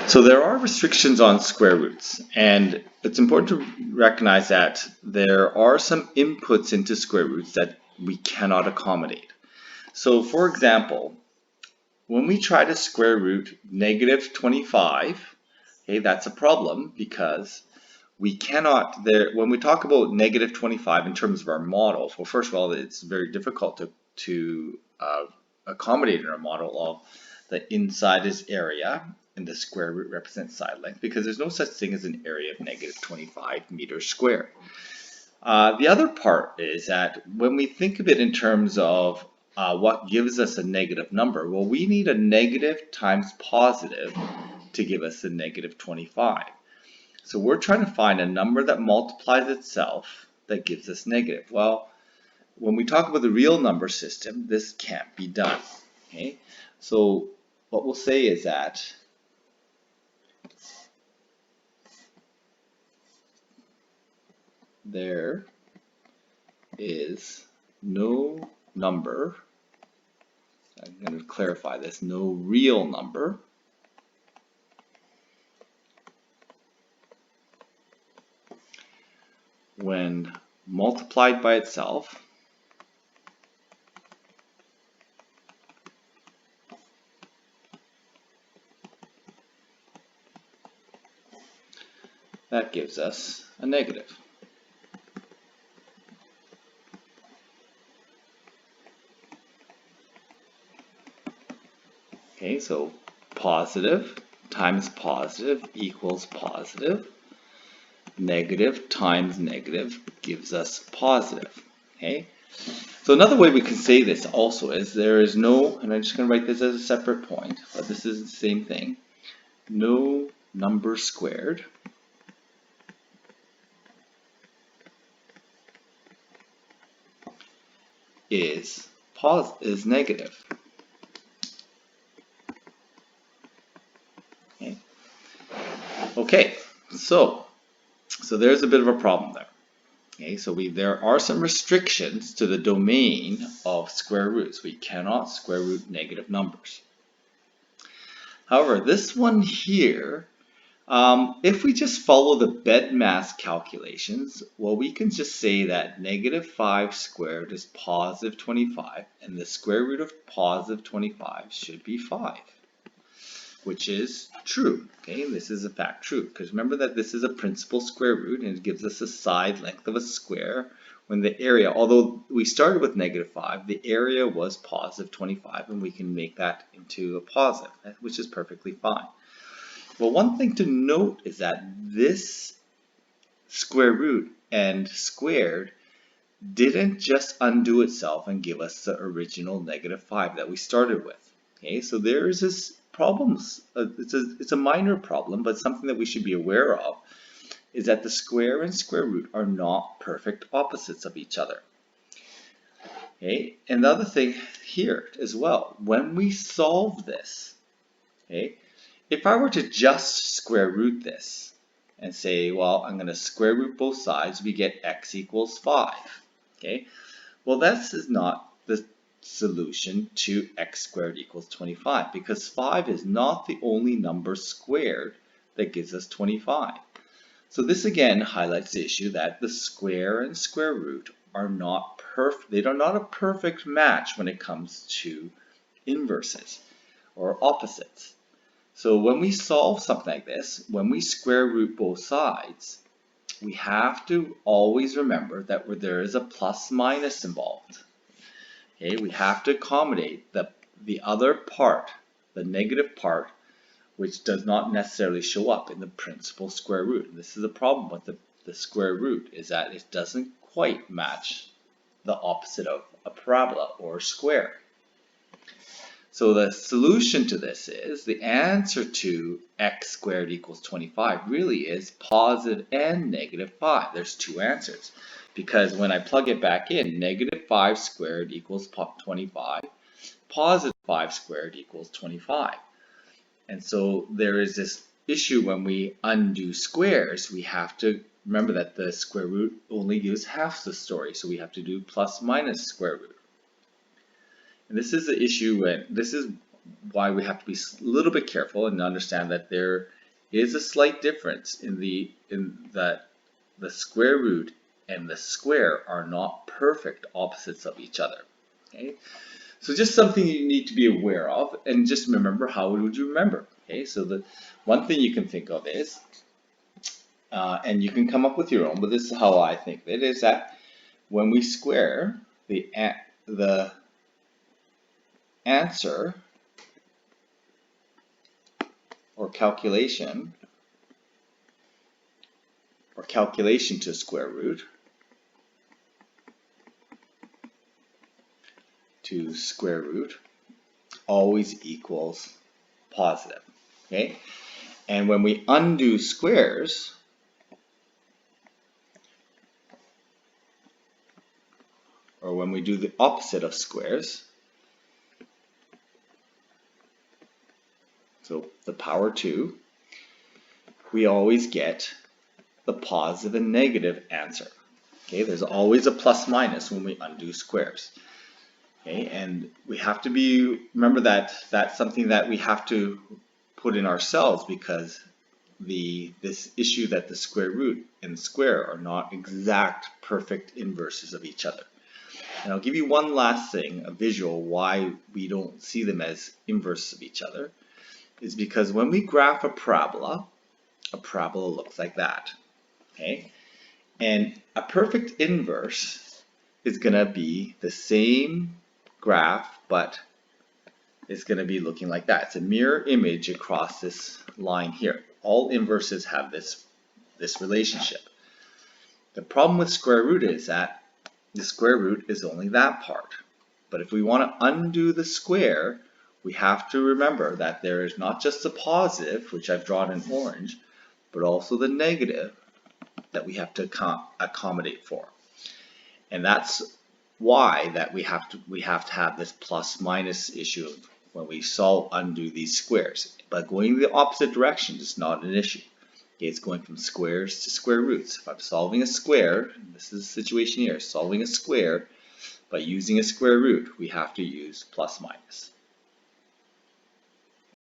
So there are restrictions on square roots, and it's important to recognize that there are some inputs into square roots that we cannot accommodate. So for example, when we try to square root negative 25, okay, that's a problem because we cannot, when we talk about negative 25 in terms of our models, well, first of all, it's very difficult to accommodate in our model of the inside is area and the square root represents side length because there's no such thing as an area of negative 25 meters squared. The other part is that when we think of it in terms of what gives us a negative number, well, we need a negative times positive to give us a negative 25. So we're trying to find a number that multiplies itself that gives us negative. Well, when we talk about the real number system, this can't be done. Okay, so what we'll say is that there is no number, I'm going to clarify this, no real number when multiplied by itself that gives us a negative. Okay, so positive times positive equals positive. Negative times negative gives us positive. Okay, so another way we can say this also is there is no, and I'm just going to write this as a separate point, but this is the same thing, no number squared is negative. Okay, so there's a bit of a problem there. Okay, so there are some restrictions to the domain of square roots. We cannot square root negative numbers. However, this one here, if we just follow the bed mass calculations, well, we can just say that negative 5 squared is positive 25, and the square root of positive 25 should be 5. Which is true. Okay, this is a fact true, because remember that this is a principal square root and it gives us a side length of a square when the area, although we started with negative 5, the area was positive 25 and we can make that into a positive, which is perfectly fine. Well, one thing to note is that this square root and squared didn't just undo itself and give us the original negative 5 that we started with. Okay, so there is this problems. It's a minor problem, but something that we should be aware of is that the square and square root are not perfect opposites of each other. Okay, and the other thing here as well, when we solve this, okay, if I were to just square root this and say, well, I'm going to square root both sides, we get x equals 5. Okay, well, this is not the solution to x squared equals 25 because 5 is not the only number squared that gives us 25. So this again highlights the issue that the square and square root are not perfect. They are not a perfect match when it comes to inverses or opposites. So when we solve something like this, when we square root both sides, we have to always remember that there is a plus minus involved. Okay, we have to accommodate the other part, the negative part, which does not necessarily show up in the principal square root. And this is the problem with the square root, is that it doesn't quite match the opposite of a parabola or square. So the solution to this is the answer to x squared equals 25 really is positive and negative 5. There's two answers. Because when I plug it back in, negative 5 squared equals 25, positive 5 squared equals 25. And so there is this issue when we undo squares, we have to remember that the square root only gives half the story, so we have to do plus minus square root. And this is the issue when, this is why we have to be a little bit careful and understand that there is a slight difference in that the square root and the square are not perfect opposites of each other. Okay, so just something you need to be aware of, and just remember, how would you remember? Okay, so the one thing you can think of is, and you can come up with your own, but this is how I think of it, is that when we square the answer or calculation to square root always equals positive. Okay, and when we undo squares, or when we do the opposite of squares, so the power 2, we always get the positive and negative answer. Okay, there's always a plus minus when we undo squares. Okay, and we have to remember that that's something that we have to put in ourselves, because this issue that the square root and square are not exact perfect inverses of each other. And I'll give you one last thing, a visual, why we don't see them as inverses of each other, is because when we graph a parabola looks like that. Okay, and a perfect inverse is going to be the same graph, but it's going to be looking like that. It's a mirror image across this line here. All inverses have this relationship. The problem with square root is that the square root is only that part. But if we want to undo the square, we have to remember that there is not just the positive, which I've drawn in orange, but also the negative that we have to accommodate for. And that's why that we have to have this plus minus issue when we undo these squares. But going the opposite direction is not an issue. Okay, it's going from squares to square roots. If I'm solving a square, this is the situation here, solving a square by using a square root, we have to use plus minus.